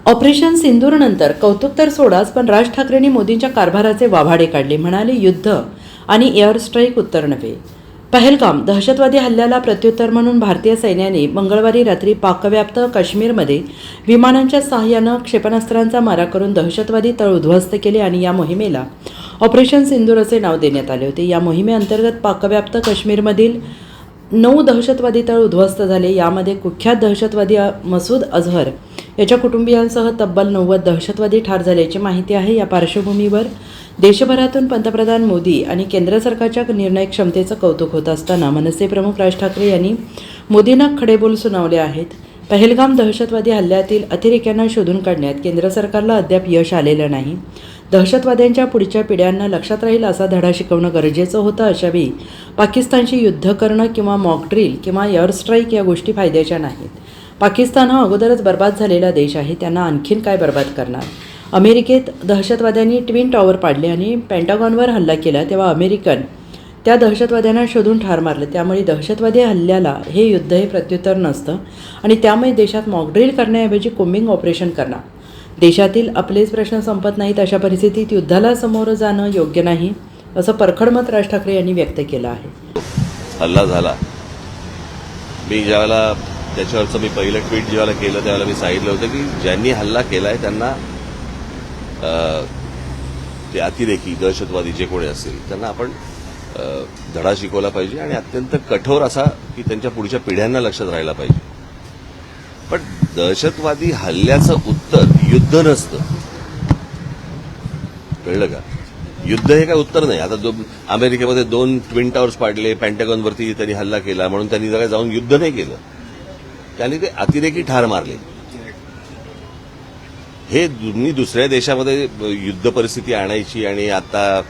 Operation सिंदूरनंतर कौतुक तर सोडाच, पण राज ठाकरेंनी मोदींच्या कारभाराचे वाभाडे काढले. म्हणाले, युद्ध आणि एअर स्ट्राईक उत्तर नव्हे. पहलगाम दहशतवादी हल्ल्याला प्रत्युत्तर म्हणून भारतीय सैन्याने मंगळवारी रात्री पाकव्याप्त काश्मीरमध्ये विमानांच्या सहाय्यानं क्षेपणास्त्रांचा मारा करून दहशतवादी तळ उद्ध्वस्त केले आणि या मोहिमेला ऑपरेशन सिंदूर असे नाव देण्यात आले होते. या मोहिमेअंतर्गत पाकव्याप्त काश्मीरमधील 9 दहशतवादी तळ उद्ध्वस्त झाले. यामध्ये कुख्यात दहशतवादी मसूद अझहर याच्या कुटुंबियांसह तब्बल 90 दहशतवादी ठार झाल्याची माहिती आहे. या पार्श्वभूमीवर देशभरातून पंतप्रधान मोदी आणि केंद्र सरकारच्या निर्णय क्षमतेचं कौतुक होत असताना मनसे प्रमुख राज ठाकरे यांनी मोदींना खडेबोल सुनावले आहेत. पहलगाम दहशतवादी हल्ल्यातील अतिरेक्यांना शोधून काढण्यात केंद्र सरकारला अद्याप यश आलेलं नाही. दहशतवाद्यांच्या पुढच्या पिढ्यांना लक्षात राहील असा धडा शिकवणं गरजेचं होतं. अशावेळी पाकिस्तानशी युद्ध करणं किंवा मॉक ड्रिल किंवा एअर स्ट्राईक या गोष्टी फायद्याच्या नाहीत. पाकिस्तान हा अगोदरच बर्बाद झालेला देश आहे. त्यांना आणखीन काय बर्बाद करणार? अमेरिकेत दहशतवाद्यांनी ट्विन टॉवर पाडले आणि पेंटागॉनवर हल्ला केला, तेव्हा अमेरिकन त्या दहशतवाद्यांना शोधून ठार मारले. त्यामुळे दहशतवादी हल्ल्याला हे युद्ध हे प्रत्युत्तर नसतं आणि त्यामुळे देशात मॉकड्रिल करण्याऐवजी कोम्बिंग ऑपरेशन करणार. देशातील आपलेच प्रश्न संपत नाहीत. अशा परिस्थितीत युद्धाला सामोरं जाणं योग्य नाही, असं परखड मत राज ठाकरे यांनी व्यक्त केलं आहे. हल्ला झाला, मी ज्यावेळेला त्याच्यावरचं मी पहिलं ट्विट ज्यावेळेला केलं त्यावेळेला मी सांगितलं होतं की ज्यांनी हल्ला केलाय त्यांना ते अतिरेकी दहशतवादी जे कोणी असतील त्यांना आपण धडा शिकवला पाहिजे आणि अत्यंत कठोर असा की त्यांच्या पुढच्या पिढ्यांना लक्षात राहायला पाहिजे. पण दहशतवादी हल्ल्याचं उत्तर युद्ध नसतं, कळलं का? युद्ध हे काय उत्तर नाही. आता अमेरिकेमध्ये 2 ट्विन टॉवर्स पाडले, पेंटागॉनवरती त्यांनी हल्ला केला म्हणून त्यांनी जरा जाऊन युद्ध नाही केलं, त्यांनी ते अतिरेकी ठार मारले. हे तुम्ही दुसऱ्या देशामध्ये युद्ध परिस्थिती आणायची आणि आता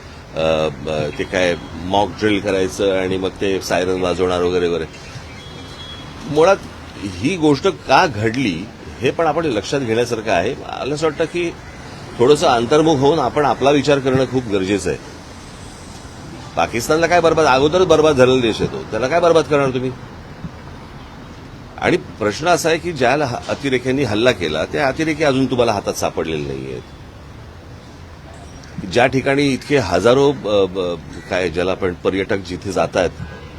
ते काय मॉक ड्रिल करायचं आणि मग ते सायरन वाजवणार वगैरे वगैरे. मुळात ही गोष्ट का घडली हे पण आपण लक्षात घेण्यासारखं आहे. मला असं वाटतं की थोडंसं अंतर्मुख होऊन आपण आपला विचार करणं खूप गरजेचं आहे. पाकिस्तानला काय बर्बाद, अगोदरच बर्बाद झालेला देश आहे तो, त्याला काय बर्बाद करणार तुम्ही? आणि प्रश्न असा आहे की ज्या अतिरेक्यांनी हल्ला केला त्या अतिरेकी अजून तुम्हाला हातात सापडलेले नाही आहेत. ज्या ठिकाणी इतके हजारो काय ज्याला आपण पर्यटक जिथे जात आहेत,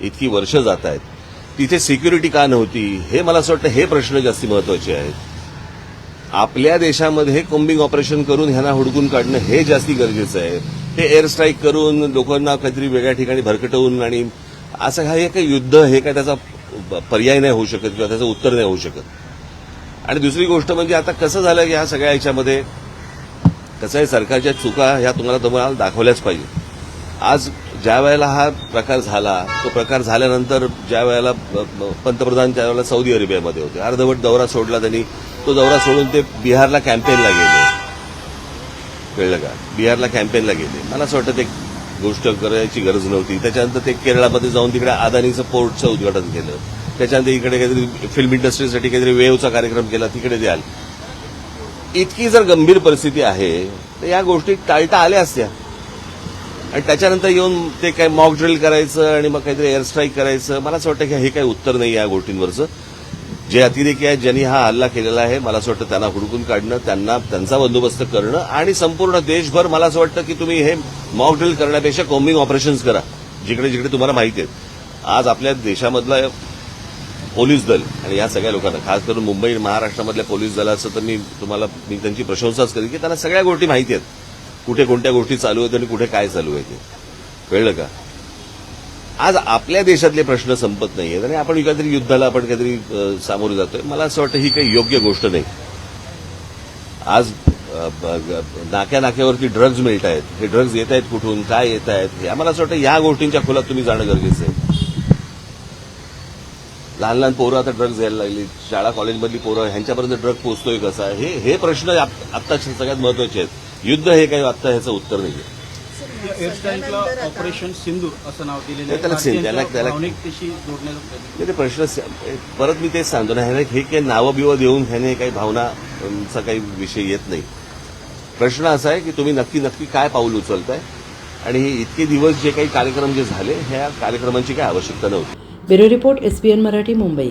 इतकी वर्ष जात आहेत, तिथे सिक्युरिटी का नव्हती हे मला असं वाटतं हे प्रश्न जास्ती महत्वाचे आहेत. आपल्या देशामध्ये कोम्बिंग ऑपरेशन करून ह्यांना हुडकून काढणं हे जास्ती गरजेचं आहे. हे एअर स्ट्राईक करून लोकांना काहीतरी वेगळ्या ठिकाणी भरकटवून आणि असं हे काही युद्ध हे काय त्याचा पर्याय नाही होऊ शकत किंवा त्याचं उत्तर नाही होऊ शकत. आणि दुसरी गोष्ट म्हणजे आता कसं झालं की ह्या सगळ्या याच्यामध्ये कसं आहे, सरकारच्या चुका ह्या तुम्हाला दाखवल्याच पाहिजे. आज ज्या वेळेला हा प्रकार झाला, तो प्रकार झाल्यानंतर ज्या वेळेला पंतप्रधान त्यावेळेला सौदी अरेबियामध्ये होते, अर्धवट दौरा सोडला त्यांनी. तो दौरा सोडून ते बिहारला कॅम्पेनला गेले, कळलं का? बिहारला कॅम्पेनला गेले. मला असं वाटतं ते गोष्ट करायची गरज नव्हती. त्याच्यानंतर ते केरळमध्ये जाऊन तिकडे अदानीचं पोर्टचं उद्घाटन केलं. त्याच्यानंतर इकडे काहीतरी फिल्म इंडस्ट्रीसाठी काहीतरी वेव्हचा कार्यक्रम केला, तिकडे द्याल. इतकी जर गंभीर परिस्थिती आहे तर या गोष्टी टाळता आल्या असत्या. आणि त्याच्यानंतर येऊन ते काय मॉक ड्रिल करायचं आणि मग काहीतरी एअर स्ट्राईक करायचं, मला असं वाटतं की हे काही उत्तर नाही या गोष्टींवरचं. जे अतिरेकी आहेत ज्यांनी हा हल्ला केलेला आहे, मला असं वाटतं त्यांना हुडकून काढणं, त्यांचा बंदोबस्त करणं आणि संपूर्ण देशभर मला असं वाटतं की तुम्ही हे मॉक ड्रिल करण्यापेक्षा कोम्बिंग ऑपरेशन्स करा जिकडे जिकडे तुम्हाला माहिती आहेत. आज आपल्या देशामधला पोलीस दल आणि या सगळ्या लोकांना, खास करून मुंबई महाराष्ट्रामधल्या पोलीस दलाचं तर मी त्यांची प्रशंसाच करेन की त्यांना सगळ्या गोष्टी माहिती आहेत, कुठे कोणत्या गोष्टी चालू आहेत आणि कुठे काय चालू आहे ते, कळलं का? आज आपल्या देशातले प्रश्न संपत नाहीयेत आणि आपण काहीतरी युद्धाला आपण काहीतरी सामोरे जातोय. मला असं वाटतं ही काही योग्य गोष्ट नाही. आज नाक्यावरती ड्रग्ज मिळत आहेत, हे ड्रग्ज येत आहेत कुठून, काय येत आहेत, हे मला असं वाटतं या गोष्टींच्या खोलात तुम्ही जाणं गरजेचं आहे. लहान लहान पोरं आता ड्रग्ज घ्यायला लागली, शाळा कॉलेजमधली पोरं, ह्यांच्यापर्यंत ड्रग पोहोचतोय कसा, हे प्रश्न आत्ता सगळ्यात महत्वाचे आहेत. युद्ध हे काही आत्ता ह्याचं उत्तर नाही आहे. एअर स्ट्राईकला ऑपरेशन सिंदूर असं नाव दिलेलं आहे. ते प्रश्न परत मी तेच सांगतो ना, हे काही नावं बिवं देऊन ह्याने काही भावनाचा काही विषय येत नाही. प्रश्न असा आहे की तुम्ही नक्की काय पाऊल उचलताय आणि हे इतके दिवस जे काही कार्यक्रम जे झाले ह्या कार्यक्रमांची काही आवश्यकता नव्हती. Bureau report, SBN Marathi, Mumbai.